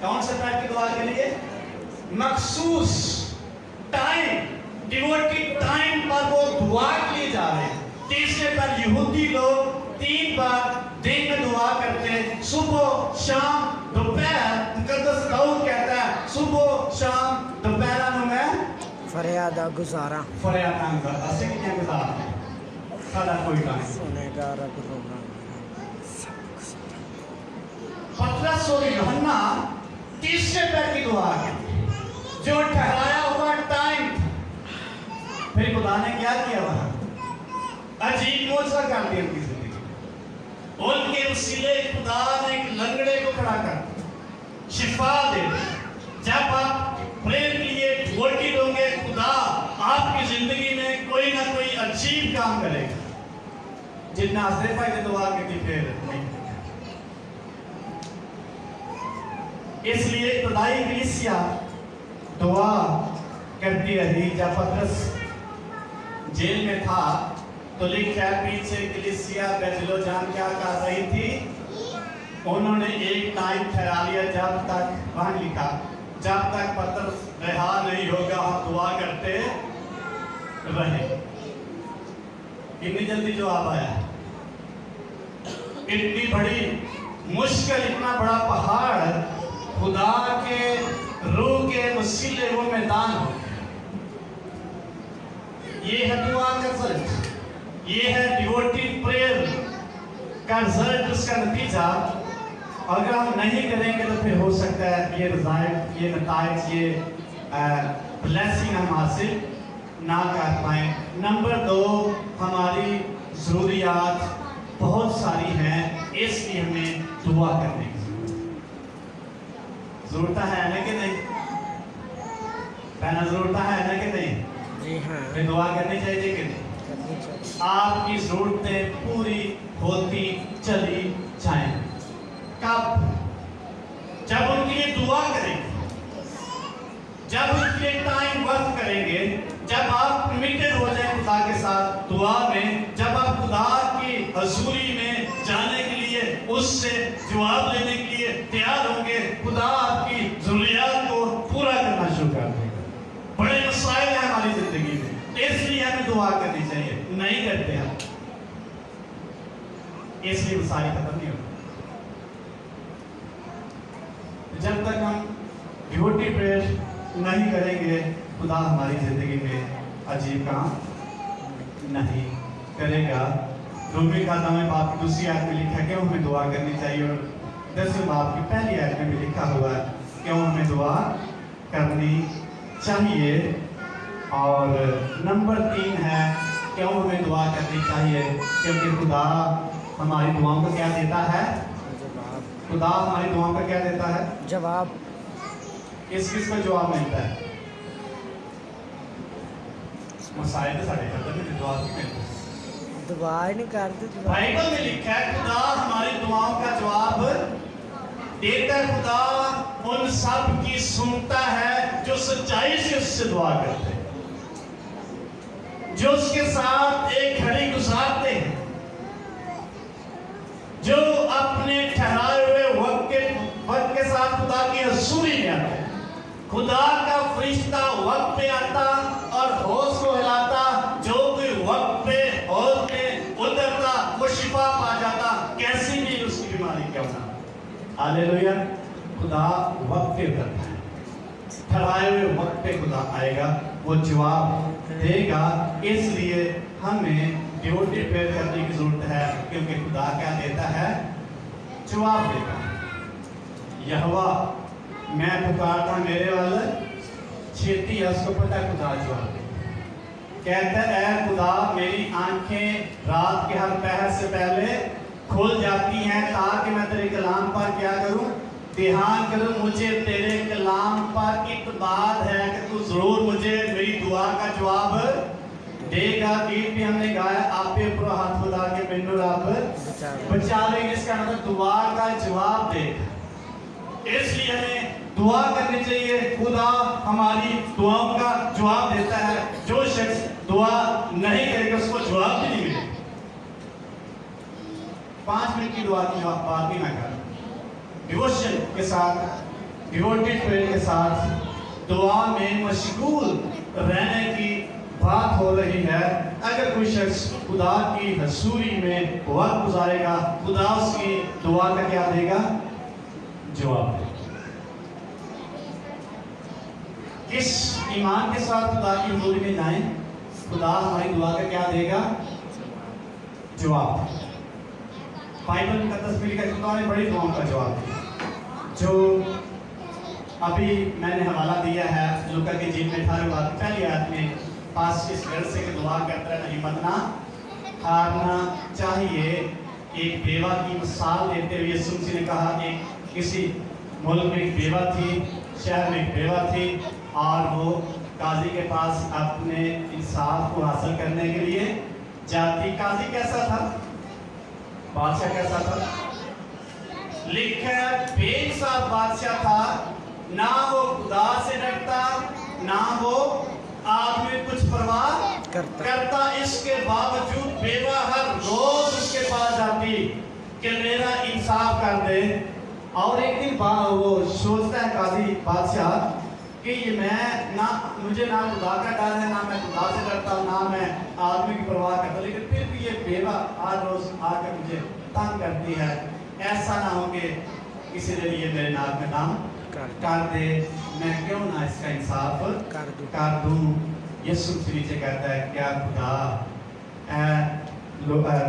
کون سے پیر کی دعا کے لیے؟ مخصوص ٹائم، ڈیوٹیڈ ٹائم پر وہ دعا کے لیے جا رہے ہیں۔ تیسرے پر یہودی لوگ 3 بار دن میں دعا کرتے ہیں، صبح شام دوپہر۔ مقدس داؤد کہتا ہے صبح شام دوپہر میں فریادہ گزارا فریاداں گزارا، اسے کیا گزارا سارا کوئی ٹائم۔ سنے گا رب رونا۔ پترس اور یوحنا تیسرے پیر کی دعا کی، جو ٹھہرایا ہوا ٹائم تھا۔ پھر خدا نے کیا کیا؟ وہاں عجیب معجزہ کر دیا ان کی زندگی میں۔ ان کے وسیلے خدا نے ایک لنگڑے کو کھڑا کر شفا دے دی۔ جب آپ پریئر کے لیے ڈیوٹیڈ ہوں گے، خدا آپ کی زندگی میں کوئی نہ کوئی عجیب کام کرے گا۔ جتنا حضرت بھائی نے دعا کی تھی پھر نہیں۔ اس لیے ابتدائی کلیسیا دعا کرتی رہی۔ جب پترس جیل میں تھا تو لکھا ہے پیچھے کلیسیا بیت جان کیا کر رہی تھی؟ انہوں نے ایک ٹائم ٹھہرا لیا، جب تک وہاں لکھا جب تک پترس رہا نہیں ہوگا ہم دعا کرتے رہے۔ اتنی جلدی جواب آیا، اتنی بڑی مشکل، اتنا بڑا پہاڑ خدا کے روح کے وسیلے وہ میدان ہو گیا۔ یہ ہے دعا کا رزلٹ، یہ ہے ڈیوٹیڈ پریئر کا رزلٹ، اس کا نتیجہ۔ اگر ہم نہیں کریں گے تو پھر ہو سکتا ہے یہ رزلٹ، یہ نتائج، یہ بلیسنگ ہم حاصل نہ کر پائیں۔ نمبر 2، ہماری ضروریات بہت ساری ہیں، اس لیے ہمیں دعا کرنے کی ضرورت ہے نا کہ نہیں؟ پہنا ضرورت ہے نا کہ نہیں؟ جی ہاں، پھر دعا کرنی چاہیے کہ نہیں؟ کرنی چاہیے۔ آپ کی ضرورتیں پوری ہوتی چلی جائیں۔ کب؟ جب ان کے لیے دعا کریں گے، جب ان کے لیے ٹائم وقت کریں گے، جب آپ کمیٹڈ ہو جائیں خدا کے ساتھ دعا میں، جب آپ خدا کی حضوری میں جانے کے لیے، اس سے جواب لینے کے لیے تیار ہوں گے، خدا آپ کی ضروریات کو پورا کرنا شروع کر دے گا۔ بڑے مسائل ہیں ہماری زندگی میں، اس لیے ہمیں دعا کرنی چاہیے، نہیں کرتے ہم۔ اس لیے مسائل ختم نہیں ہوتے. جب تک ہم ڈیوٹی پریئر نہیں کریں گے خدا ہماری زندگی میں عجیب کام نہیں کرے گا. رومی کا نام باپ کی دوسری آیت میں لکھا ہے کیوں ہمیں دعا کرنی چاہیے, اور 10 باپ کی پہلی آیت میں بھی لکھا ہوا ہے کیوں ہمیں دعا کرنی چاہیے. اور نمبر 3 ہے کیوں ہمیں دعا کرنی چاہیے, کیونکہ خدا ہماری دعاؤں کو کیا دیتا ہے, خدا ہماری دعاؤں کا کیا دیتا ہے, جواب. کس کس کو جواب ملتا ہے؟ مسائل تو سارے ختم ہیں, جواب نہیں ملتا. دعا ہی نہیں کرتے. بائبل میں لکھا ہے خدا ہماری دعاؤں کا جواب دیتا ہے. خدا ان سب کی سنتا ہے جو سچائی سے اس سے دعا کرتے ہیں, جو اس کے ساتھ ایک گھڑی گزارتے ہیں, جو اپنے ٹھہرائے ہوئے وقت کے ساتھ خدا کی حضوری میں آتے ہیں. خدا کا فرشتہ وقت پہ آتا اور ہوش کو ہلاتا, جو کوئی وقت پہ ہوش میں اترتا وہ شفا پا جاتا, کیسی بھی اس کی بیماری کیوں نہ. ہاللیلویا. خدا وقت پہ اترتا ہے, ٹھہرائے ہوئے وقت پہ خدا آئے گا, وہ جواب دے گا. اس لیے ہمیں ڈیوٹی پریئر کرنے کی ضرورت ہے, کیونکہ خدا کیا دیتا ہے, جواب دیتا ہے. یہوہ میں پکارتا میرے والا چھیتی ہے, اس کو پتہ ہے خدا جواب دے. کہتا ہے اے خدا میری آنکھیں رات کے ہر پہر سے پہلے کھل جاتی ہیں تاکہ میں تیرے کلام پر کیا کروں, دھیان کروں. مجھے تیرے کلام پر اعتماد ہے کہ تو ضرور مجھے میری دعا کا جواب دے گا. گیت بھی ہم نے گایا آپ پہ اوپر ہاتھ خدا کے بن اور آپ بچا لیں گے, اس کا مطلب دعا کا جواب دے گا. اس لیے ہمیں دعا کرنی چاہیے. خدا ہماری دعاؤں کا جواب دیتا ہے. جو شخص دعا نہیں کرے گا اس کو جواب بھی نہیں ملے گا. 5 منٹ کی دعا کی بات بھی نہ کریں. ڈیووشن کے ساتھ, ڈیوٹی پریئر کے ساتھ دعا میں مشغول رہنے کی بات ہو رہی ہے. اگر کوئی شخص خدا کی حضوری میں وقت گزارے گا, خدا اس کی دعا کا کیا دے گا, جواب دے گا. کس ایمان کے ساتھ خدا کی حضوری میں جائیں, خدا ہماری دعا کا کیا دے گا, جواب. بائبل مقدس میں لکھا ہے خدا نے بڑی دعاؤں کا جواب دیا. جو ابھی میں نے حوالہ دیا ہے لوکا کی انجیل میں 18 بات پہلی آیت میں, پاس اس گھر سے کہ دعا کرتا ہے ہمت نہ ہارنا چاہیے. ایک بیوہ کی مثال دیتے ہوئے یسوع مسیح نے کہا ایک کسی ملک میں ایک بیوہ تھی, شہر میں ایک بیوہ تھی, اور وہ قاضی کے پاس اپنے انصاف کو حاصل کرنے کے لیے جاتی. قاضی کیسا تھا, بادشاہ کیسا تھا, لکھا ہے بے انصاف بادشاہ تھا. نہ وہ خدا سے ڈرتا, نہ وہ آدمی کچھ پرواہ کرتا. اس کے باوجود بیوہ ہر روز اس کے پاس جاتی کہ میرا انصاف کر دے. اور ایک دن وہ سوچتا ہے قاضی بادشاہ کہ یہ میں مجھے نہ خدا کا ڈر ہے, نہ میں خدا سے ڈرتا ہوں, نہ میں آدمی کی پرواہ کرتا, لیکن پھر بھی یہ بیوہ ہر روز آ کر مجھے تنگ کرتی ہے. ایسا نہ ہو کہ کسی نے یہ میرے ناک میں دم کر دے, میں کیوں نہ اس کا انصاف کر دوں. یسوع سے نیچے کہتا ہے کیا خدا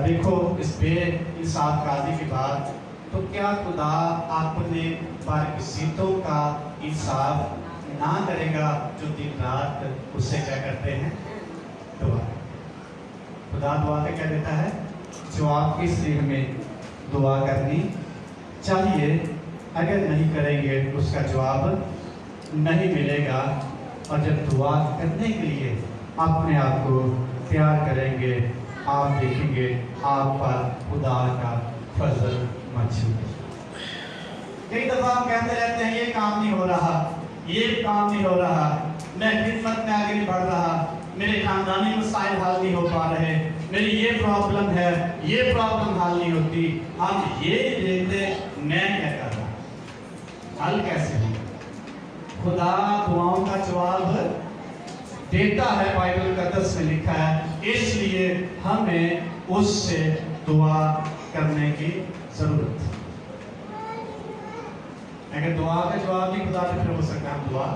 دیکھو اس بے انصاف قاضی کی بات, تو کیا خدا اپنے برگزیدوں کا انصاف نہ کرے گا جو دن رات اس سے کیا کرتے ہیں, دعا. خدا دعا کا کیا دیتا ہے, جواب. اس لیے ہمیں دعا کرنی چاہیے. اگر نہیں کریں گے تو اس کا جواب نہیں ملے گا. اور جب دعا کرنے کے لیے اپنے آپ کو تیار کریں گے, آپ دیکھیں گے آپ پر خدا کا فضل موجود. کئی دفعہ ہم کہتے رہتے ہیں یہ کام نہیں ہو رہا, یہ کام نہیں ہو رہا, میں خدمت میں آگے نہیں بڑھ رہا, میرے خاندانی مسائل حل نہیں ہو پا رہے, میری یہ پرابلم ہے, یہ پرابلم حل نہیں ہوتی. ہم یہ دیکھتے میں کیا کر رہا, حل کیسے ہو. خدا دعاؤں کا جواب دیتا ہے, بائبل مقدس میں لکھا ہے. اس لیے ہمیں اس سے दुआ करने की जरूरत है। अगर दुआ का जवाब नहीं खुदा से फिर हो सकता है हम दुआ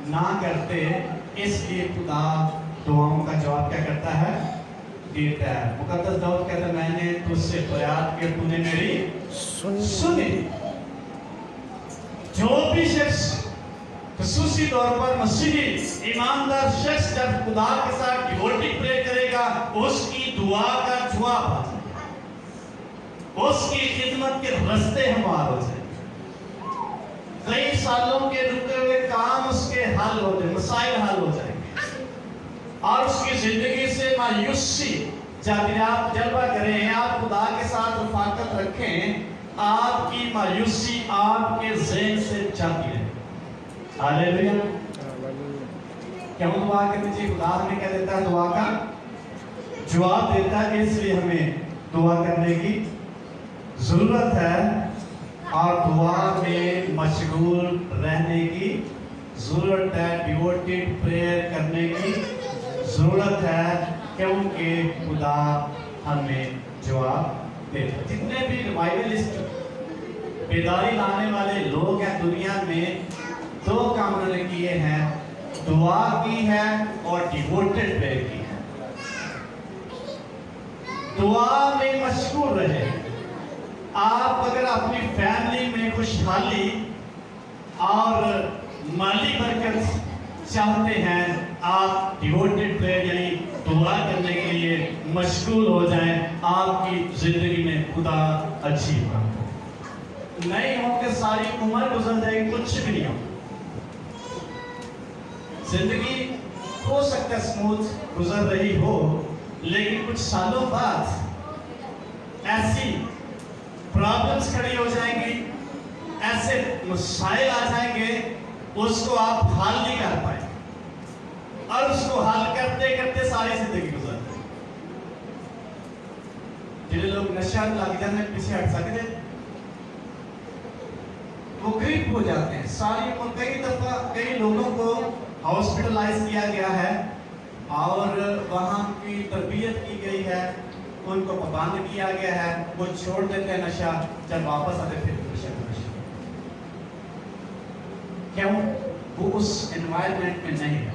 ना करते, इसलिए खुदा दुआओं का जवाब क्या करता है? देता है। मुकद्दस दाऊद कहता है मैंने तुझसे फरियाद की, तूने मेरी सुनी। जो भी शख्स खसूसी तौर पर मसीही ईमानदार शख्स जब खुदा के साथ डिवोटी प्रे करेगा, उसकी दुआ का जवाब आ जाएगा, उसकी खिदमत के रास्ते हमारे हो जाएंगे, कई सालों के रुके हुए काम उसके हल हो जाए, मसाइल हल हो जाएंगे, और उसकी जिंदगी से मायूसी जब आप जलवा करें, आप खुदा के साथ रफाकत रखें, आपकी मायूसी आपके ज़हन से जाती है। हालेलुया। क्यों दुआ करनी चाहिए? खुदा हमें क्या देता है? दुआ का जवाब देता है, इसलिए हमें दुआ करने की जरूरत है और दुआ में मशगूल रहने की जरूरत है, डिवोटेड प्रेयर करने की जरूरत है, क्योंकि खुदा हमें जवाब देता है। जितने भी रिवाइवलिस्ट बेदारी लाने वाले लोग हैं दुनिया में, दो काम उन्होंने किए हैं, दुआ की है और डिवोटेड प्रेयर की है। दुआ में मशगूल रहे। आप अगर अपनी फैमिली में खुशहाली और माली बरकत चाहते हैं, आप डिवोटेड प्रेयर यानी दुआ करने के लिए मशगूल हो जाएं, आपकी जिंदगी में खुदा अच्छी बात नहीं हो कि सारी उम्र गुजर जाएगी, कुछ भी नहीं हो। जिंदगी हो सकता है स्मूथ गुजर रही हो, लेकिन कुछ सालों बाद ऐसी प्रॉब्लम्स खड़ी हो जाएंगी, ऐसे मसाइल आ जाएंगे, उसको आप हल नहीं कर पाए, और उसको हल करते करते सारी जिंदगी गुजर जाएगी। जिन्हें लोग नशा लग जाने पीछे हट सकते, वो ग्रिप हो जाते हैं सारी उम्र। कई दफा कई लोगों को हॉस्पिटलाइज किया गया है और वहाँ की तरबियत की गई है, उनको पाबंद किया गया है, वो छोड़ देते हैं नशा, जब वापस आते फिर नशा। क्यों? वो उस एनवायरनमेंट में नहीं है।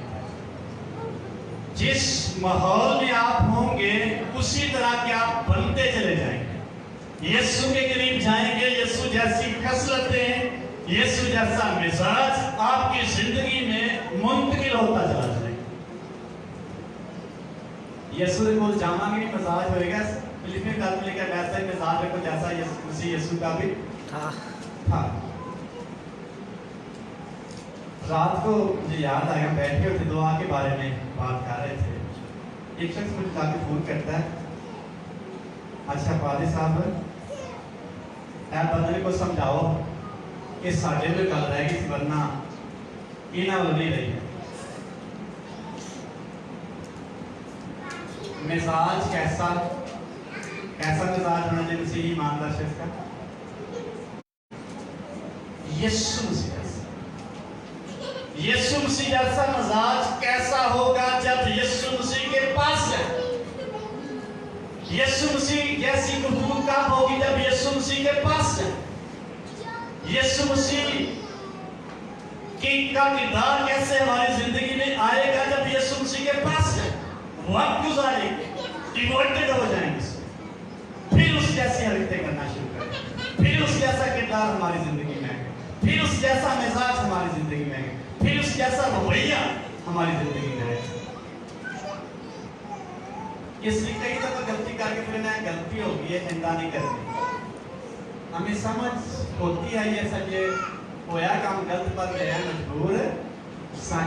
जिस माहौल में आप होंगे उसी तरह के आप बनते चले जाएंगे। यीशु के करीब जाएंगे, यीशु जैसी खसलतें, यीशु जैसा मिजाज आपकी जिंदगी में मुंतकिल होता चला जाएगा। यीशु के बोल जामांगे नहीं मिजाज होएगा, फिलिपियों का लेकर वैसा ही मिजाज रखो जैसा यीशु का भी था। रात को मुझे याद आया, बैठे हुए थे दुआ के बारे में बात कर रहे थे, एक शख्स मुझे जाके फोन करता है, अच्छा पादी साहब आप बंदे को समझाओ कि साढ़े में गल रहेगी, वरना इन्हें वो नहीं रही है। मिजाज कैसा मिजाज होना चाहिए किसी ईमानदार शख्स का? यीशु मसीह जैसा मिजाज कैसा होगा जब यीशु मसीह के पास है? यीशु मसीह जैसी गुफ्तगू कब होगी? जब यीशु मसीह के पास है। यीशु मसीह का किरदार कैसे हमारी जिंदगी में आएगा? जब यीशु मसीह के पास है, वक्त गुजारेंगे, डिवोटेड हो जाएंगे, फिर उस जैसी हरकतें करना शुरू करेंगे, फिर उस जैसा किरदार हमारी जिंदगी में आएगा, फिर उस जैसा मिजाज हमारी जिंदगी में आएगा, फिर उस जैसा रवैया हमारी जिंदगी में आएगा। इसलिए कई दफा गलती करके फिर ना गलती होगी है, चिंता नहीं करनी, हमें समझ होती है ये सब, ये होया काम गलत पर गया मजबूर।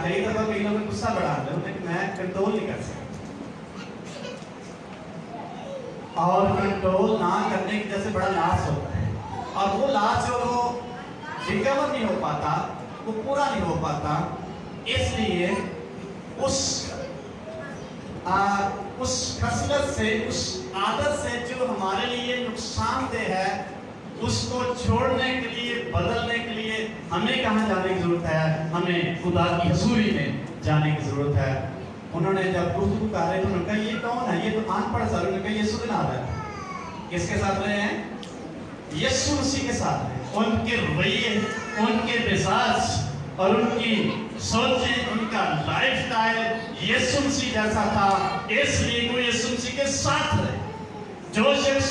कई दफा कई लोग गुस्सा बढ़ा दो, लेकिन मैं कंट्रोल नहीं कर सकता, और कंट्रोल ना करने की वजह से बड़ा लॉस होता है, और वो लॉस जो वो रिकवर नहीं हो पाता, वो पूरा नहीं हो पाता। इसलिए उस खसलत से, उस आदत से जो हमारे लिए नुकसानदेह है, उसको छोड़ने के लिए, बदलने के लिए हमें कहाँ जाने की जरूरत है? हमें खुदा की हजूरी में जाने की जरूरत है। उन्होंने जब गुफ्तगू कर रहे थे, उन्होंने कहा ये कौन है? ये तो अनपढ़ सर। उन्होंने कहा यीशु के नाम है। किसके साथ रहे हैं? यीशु मसीह के साथ रहे। उनके रवैये, उनके मिजाज और उनकी सोचें, उनका लाइफस्टाइल यीशु मसीह जैसा था, इसलिए वो यीशु मसीह के साथ रहे। जो शख्स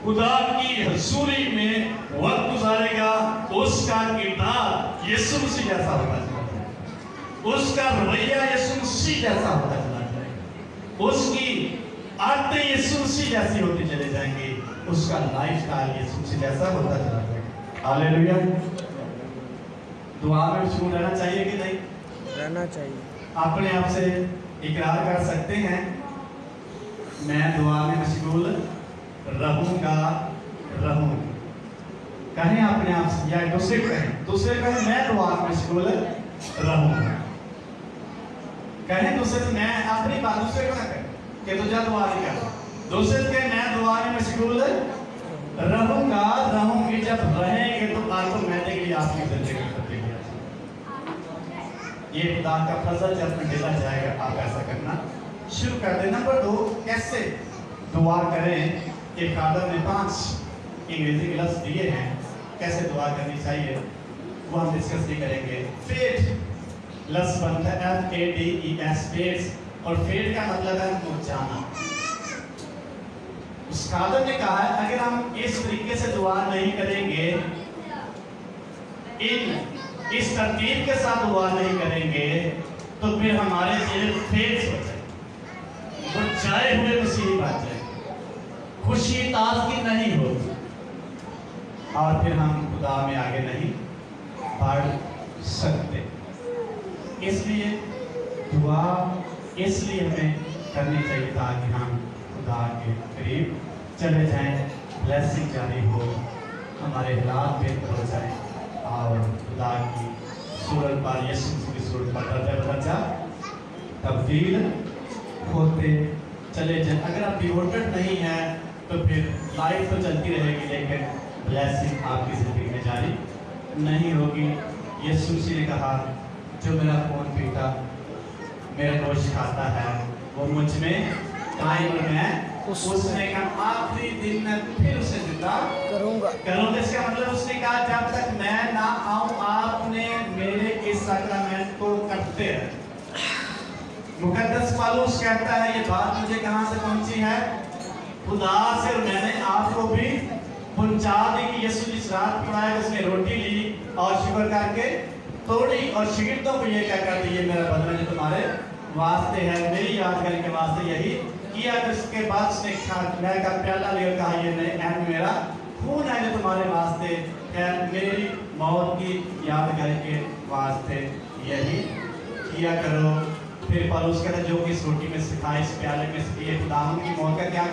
खुदा की हजूरी में वक्त गुजारेगा, उसका किरदार यीशु मसीह जैसा होगा, उसका रवैया यीशु मसीह जैसा होता चला जाएगा, उसकी आदतें यीशु मसीह जैसी होती चले जाएंगी, उसका लाइफस्टाइल यीशु मसीह जैसा होता चला जाएगा। हालेलुया। दुआ में मशगूल रहना चाहिए कि नहीं? रहना चाहिए। अपने आप से इकरार कर सकते हैं, मैं दुआ में मशगूल रहूंगा, रहूंगा। कहें अपने आप से या दूसरे को कहें, दूसरे को कहें मैं दुआ में मशगूल रहूंगा। कहें दूसरे से, मैं अपनी बात दूसरे को ना कहें कि तुझे दुआ नहीं कर, दूसरे से कहें मैं दुआ में मशगूल रहूंगा, रहूंगी। जब रहेंगे तो आपको मैंने के लिए आपकी जिंदगी ये खुदा का फजल जब में मिला जाएगा, आप ऐसा करना शुरू कर देना। नंबर 2, कैसे दुआ करें? एक फादर ने 5 अंग्रेजी के लफ्ज दिए हैं कैसे दुआ करनी चाहिए, वो हम डिस्कस भी करेंगे। फेथ लफ्ज बनता है FADES, फेथ, और फेथ का मतलब है मुझ जाना। उस फादर ने कहा है अगर हम इस तरीके से दुआ नहीं करेंगे, इस तरतीब के साथ दुआ नहीं करेंगे, तो फिर हमारे चेहरे फेस हो जाए, वो जाए हुए मसीही बात जाए, खुशी ताजगी नहीं होगी, और फिर हम खुदा में आगे नहीं बढ़ सकते। इसलिए दुआ इसलिए हमें करनी चाहिए ताकि हम खुदा के करीब चले जाएं, ब्लेसिंग जारी हो, हमारे हालात बेहतर हो जाए, और खुदा की सूरत पर, यीशु मसीह की सूरत पर दर्जा तब्दील होते चले जाए। अगर आप डिवोटेड नहीं है तो फिर लाइफ तो चलती रहेगी, लेकिन ब्लेसिंग आपकी जिंदगी में जारी नहीं होगी। यीशु मसीह ने कहा जो मेरा खून पीता, मेरा गोश्त खाता है, वो मुझ में कायम और मैं उसने कहा आखिरी दिन में फिर उसे जिंदा करूंगा। इसका मतलब उसने कहा जब तक मैं ना आऊं आपने मेरे इस सैक्रामेंट को करते रहे। मुकद्दस पौलुस कहता है ये बात मुझे कहां से पहुंची है? खुदा से। और मैंने आपको भी पहुंचा दी कि यीशु जिस रात पढ़ाया उसने रोटी ली और शुक्र करके तोड़ी और शिगिर्दों को ये क्या कर दी, ये मेरा बदन जो तुम्हारे वास्ते है, मेरी याद करने के वास्ते यही किया। उसके बाद उसने मैं का प्याला लिया, कहा ये नहीं मेरा खून है जो तुम्हारे वास्ते है, मेरी मौत की याद करके वास्ते यही किया करो। फिर पौलुस कहता जो कि इस रोटी में सिखाए, इस प्याले में सिखाए, खुदा की मौत का क्या